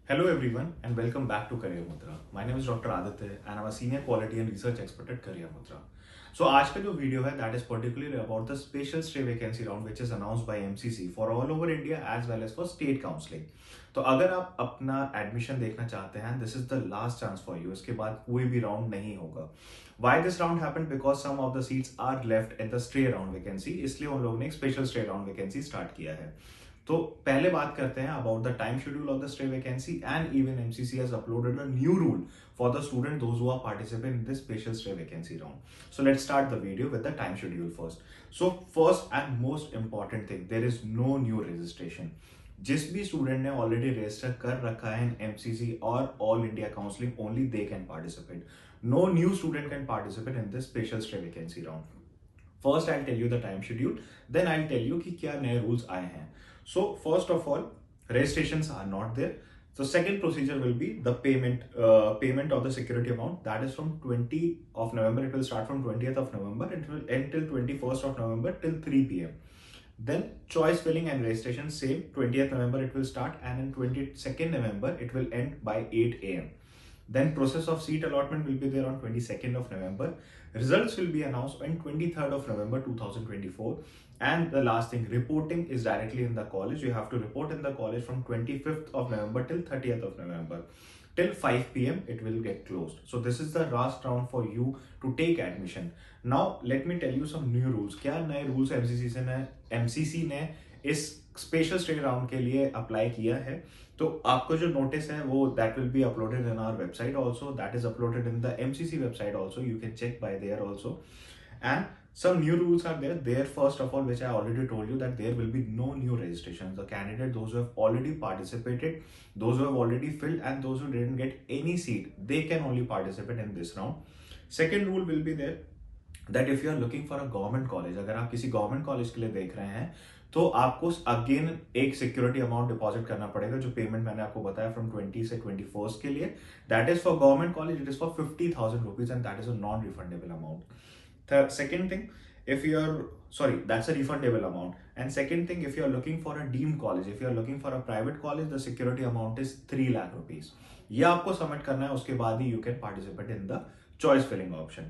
Hello everyone and welcome back to Career Mudra. My name is Dr. Aditya and I'm a senior quality and research expert at Career Mudra. So आज का जो video है that is particularly about the special stay vacancy round which is announced by MCC for all over India as well as for state counseling. तो अगर आप अपना admission देखना चाहते हैं this is the last chance for you. इसके बाद कोई भी राउंड नहीं होगा. Why this round happened? Because some of the seats are left in the stray round vacancy. इसलिए उन लोगों ने एक special stray round vacancy start किया है. तो पहले बात करते हैं about the time schedule of the stray vacancy and even MCC has uploaded a new rule for the student those who are participate in this special stray vacancy round. So let's start the video with the time schedule first. So first and most important thing, there is no new registration. जिस भी student ने already register कर रखा है in MCC और all India counselling only they can participate. No new student can participate in this special stray vacancy round. First I tell you the time schedule, then I tell you कि क्या नए rules आए हैं. So first of all, registrations are not there. So second procedure will be the payment of the security amount. That is from 20th of November. It will start from 20th of November. It will end till 21st of November till 3 p.m. Then choice filling and registration same. 20th November it will start and in 22nd November it will end by 8 a.m. Then process of seat allotment will be there on 22nd of November. Results will be announced on 23rd of November 2024. And the last thing, reporting is directly in the college. You have to report in the college from 25th of November till 30th of November. Till 5 p.m. it will get closed. So this is the last round for you to take admission. Now let me tell you some new rules. क्या नए rules MCC ने इस special stay round के लिए apply किया है. तो आपको जो नोटिस है वो that will be uploaded in our website also. That is uploaded in the MCC website also. You can check by there also. And some new rules are there. There, first of all, which I already told you, that there will be no new registrations. The candidate, those who have already participated, those who have already filled, and those who didn't get any seat, they can only participate in this round. Second rule will be there that if you are looking for a government college, अगर आप किसी government college के लिए देख रहे हैं तो आपको अगेन एक सिक्योरिटी अमाउंट डिपॉजिट करना पड़ेगा. जो पेमेंट मैंने आपको बताया फ्रॉम 20 से 21 के लिए, that is for government college. It is for 50,000 rupees and that is a non refundable amount. Second thing, if that's a refundable amount. And second thing, if you're looking for a deemed college, if you're looking for a private college, the security amount is 3 lakh rupees. ये आपको submit करना है, उसके बाद ही you can participate in the choice filling option.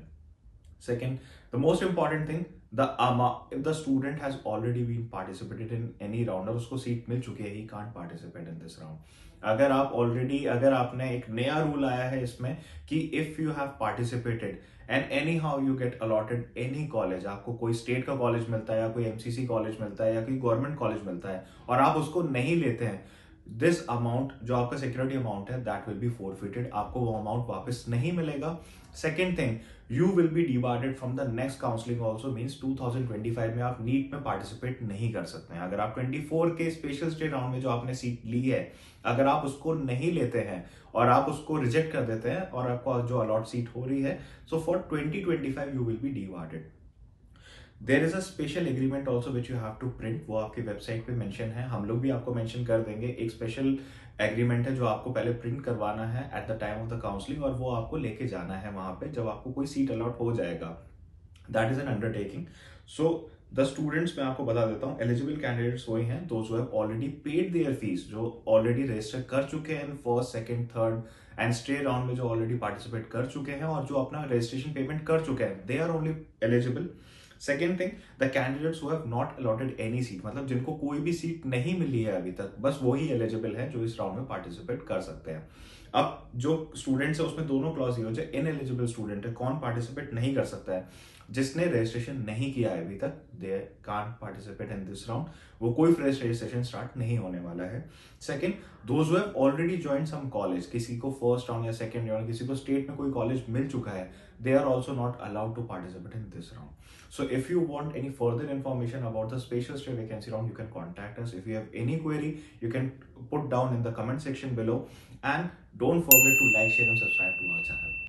Second, the most important thing, if the student has already been participated in any round और उसको seat मिल चुकी है, he can't participate in this round. अगर आपने एक नया रूल आया है इसमें कि if you have participated and any how you get allotted any college, आपको कोई स्टेट का कॉलेज मिलता है या कोई एमसीसी कॉलेज मिलता है या कोई गवर्नमेंट कॉलेज मिलता है और आप उसको नहीं लेते हैं, दिस अमाउंट जो आपका सिक्योरिटी अमाउंट है दैट विल बी फोरफिटेड. आपको वो अमाउंट वापस नहीं मिलेगा. Second thing, you will be debarred from the next counselling also. Means 2025 में आप नीट में पार्टिसिपेट नहीं कर सकते हैं. अगर आप 24 के स्पेशल स्टेट राउंड में जो आपने सीट ली है, अगर आप उसको नहीं लेते हैं और आप उसको रिजेक्ट कर देते हैं और आपको जो अलॉट सीट हो रही है, so for 2025 you will be debarred. There is a special agreement also which you have to print. वो आपकी वेबसाइट पे मेंशन है, हम लोग भी आपको मेंशन कर देंगे. एक स्पेशल एग्रीमेंट है जो आपको पहले प्रिंट करवाना है at the time of the counselling और वो आपको लेके जाना है वहां पे जब आपको कोई सीट अलॉट हो जाएगा. That is an undertaking. So the students मैं आपको बता देता हूँ, एलिजिबल कैंडिडेट्स वही हैं those who have already paid there fees, जो ऑलरेडी रजिस्टर कर चुके हैं first, second, third and stay round में जो ऑलरेडी पार्टिसिपेट कर चुके हैं और जो अपना रजिस्ट्रेशन पेमेंट कर चुके हैं, they are only eligible. Second thing, the candidates who have not allotted any seat, मतलब जिनको कोई भी सीट नहीं मिली है अभी तक, बस वही एलिजिबल है जो इस राउंड में पार्टिसिपेट कर सकते हैं. अब जो स्टूडेंट्स है उसमें दोनों क्लॉज ये हो जाए. इन एलिजिबल स्टूडेंट है, कौन पार्टिसिपेट नहीं कर सकता है? जिसने रजिस्ट्रेशन नहीं किया है अभी तक, they can't participate in this round. वो कोई फ्रेश रजिस्ट्रेशन स्टार्ट नहीं होने वाला है. Second, those who have already joined some college, किसी को फर्स्ट राउंड या सेकंड राउंड, किसी को स्टेट में कोई कॉलेज मिल चुका है, they are also not allowed to participate in this round. So if you want any further information about the special stay vacancy round, you can contact us. If you have any query, you can put down in the comment section below, and don't forget to like, share and subscribe to our channel.